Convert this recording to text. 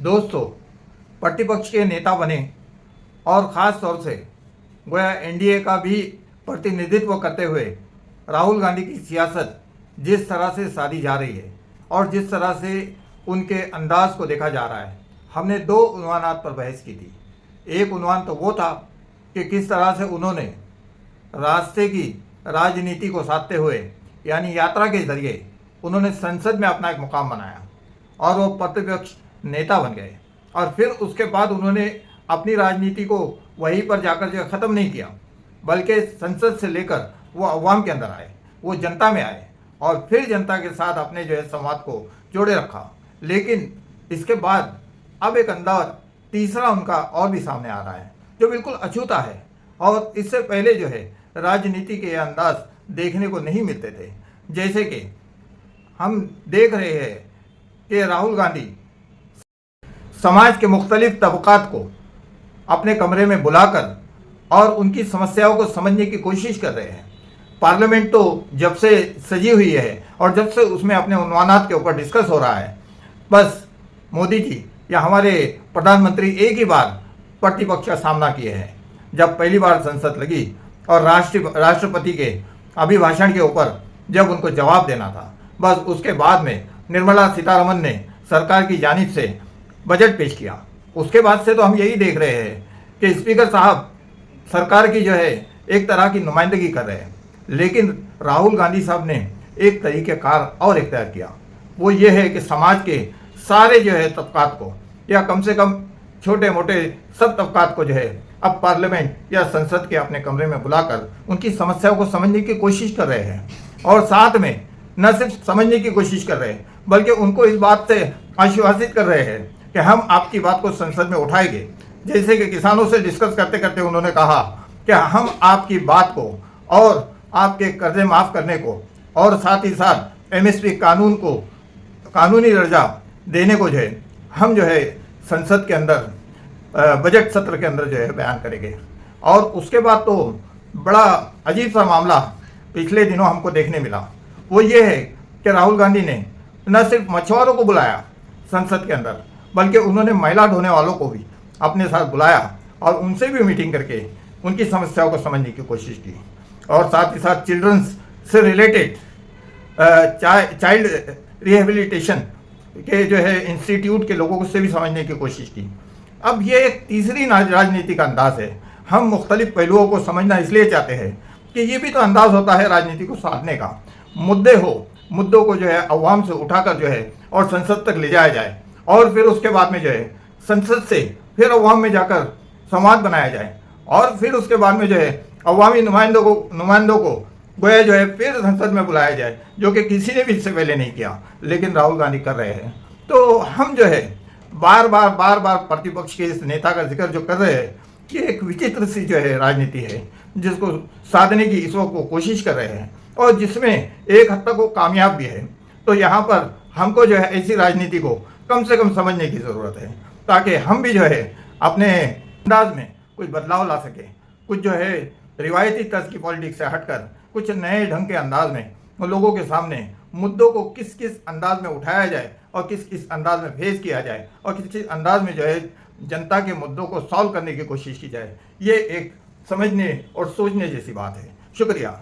दोस्तों, प्रतिपक्ष के नेता बने और ख़ास तौर से गोया एनडीए का भी प्रतिनिधित्व करते हुए राहुल गांधी की सियासत जिस तरह से साधी जा रही है और जिस तरह से उनके अंदाज को देखा जा रहा है, हमने दो उन्वानात पर बहस की थी। एक उन्वान तो वो था कि किस तरह से उन्होंने रास्ते की राजनीति को साधते हुए यानी यात्रा के जरिए उन्होंने संसद में अपना एक मुकाम बनाया और वो प्रतिपक्ष नेता बन गए। और फिर उसके बाद उन्होंने अपनी राजनीति को वहीं पर जाकर जो ख़त्म नहीं किया, बल्कि संसद से लेकर वो अवाम के अंदर आए, वो जनता में आए और फिर जनता के साथ अपने जो है संवाद को जोड़े रखा। लेकिन इसके बाद अब एक अंदाज तीसरा उनका और भी सामने आ रहा है जो बिल्कुल अछूता है और इससे पहले जो है राजनीति के अंदाज देखने को नहीं मिलते थे। जैसे कि हम देख रहे हैं कि राहुल गांधी समाज के मुख्तलिफ तबकात को अपने कमरे में बुलाकर और उनकी समस्याओं को समझने की कोशिश कर रहे हैं। पार्लियामेंट तो जब से सजी हुई है और जब से उसमें अपने उन्वानात के ऊपर डिस्कस हो रहा है, बस मोदी जी या हमारे प्रधानमंत्री एक ही बार प्रतिपक्ष का सामना किए हैं। जब पहली बार संसद लगी और राष्ट्रपति के अभिभाषण के ऊपर जब उनको जवाब देना था, बस उसके बाद में निर्मला सीतारमन ने सरकार की जानिब से बजट पेश किया। उसके बाद से तो हम यही देख रहे हैं कि स्पीकर साहब सरकार की जो है एक तरह की नुमाइंदगी कर रहे हैं, लेकिन राहुल गांधी साहब ने एक तरीक़ेकार और इख्तियार किया। वो ये है कि समाज के सारे जो है तबकात को या कम से कम छोटे मोटे सब तबकात को जो है अब पार्लियामेंट या संसद के अपने कमरे में बुलाकर उनकी समस्याओं को समझने की कोशिश कर रहे हैं। और साथ में न सिर्फ समझने की कोशिश कर रहे हैं बल्कि उनको इस बात से आश्वासित कर रहे हैं कि हम आपकी बात को संसद में उठाएंगे। जैसे कि किसानों से डिस्कस करते करते उन्होंने कहा कि हम आपकी बात को और आपके कर्जे माफ़ करने को और साथ ही साथ एमएसपी कानून को कानूनी दर्जा देने को जो है हम जो है संसद के अंदर बजट सत्र के अंदर जो है बयान करेंगे। और उसके बाद तो बड़ा अजीब सा मामला पिछले दिनों हमको देखने मिला। वो ये है कि राहुल गांधी ने न सिर्फ मछुआरों को बुलाया संसद के अंदर, बल्कि उन्होंने महिला ढोने वालों को भी अपने साथ बुलाया और उनसे भी मीटिंग करके उनकी समस्याओं को समझने की कोशिश की। और साथ ही साथ चिल्ड्रंस से रिलेटेड चाइल्ड रिहेबिलिटेशन के जो है इंस्टीट्यूट के लोगों से भी समझने की कोशिश की। अब ये एक तीसरी राजनीति का अंदाज है। हम मुख्तलिफ पहलुओं को समझना इसलिए चाहते हैं कि ये भी तो अंदाज होता है राजनीति को साधने का। मुद्दों को जो है अवाम से उठाकर जो है और संसद तक ले जाया जाए और फिर उसके बाद में जो है संसद से फिर अवाम में जाकर संवाद बनाया जाए और फिर उसके बाद में जो है अवामी नुमाइंदों को गोया जो है फिर संसद में बुलाया जाए, जो कि किसी ने भी इससे पहले नहीं किया, लेकिन राहुल गांधी कर रहे हैं। तो हम जो है बार बार प्रतिपक्ष के इस नेता का जिक्र जो कर रहे हैं कि एक विचित्र सी जो है राजनीति है जिसको साधने की इस वक्त वो कोशिश कर रहे हैं और जिसमें एक हद तक वो कामयाब भी है। तो यहाँ पर हमको जो है ऐसी राजनीति को कम से कम समझने की ज़रूरत है ताकि हम भी जो है अपने अंदाज में कुछ बदलाव ला सकें, कुछ जो है रिवायती तर्ज की पॉलिटिक्स से हटकर कुछ नए ढंग के अंदाज में लोगों के सामने मुद्दों को किस किस अंदाज में उठाया जाए और किस किस अंदाज में फेस किया जाए और किस किस अंदाज में जो है जनता के मुद्दों को सॉल्व करने की कोशिश की जाए। ये एक समझने और सोचने जैसी बात है। शुक्रिया।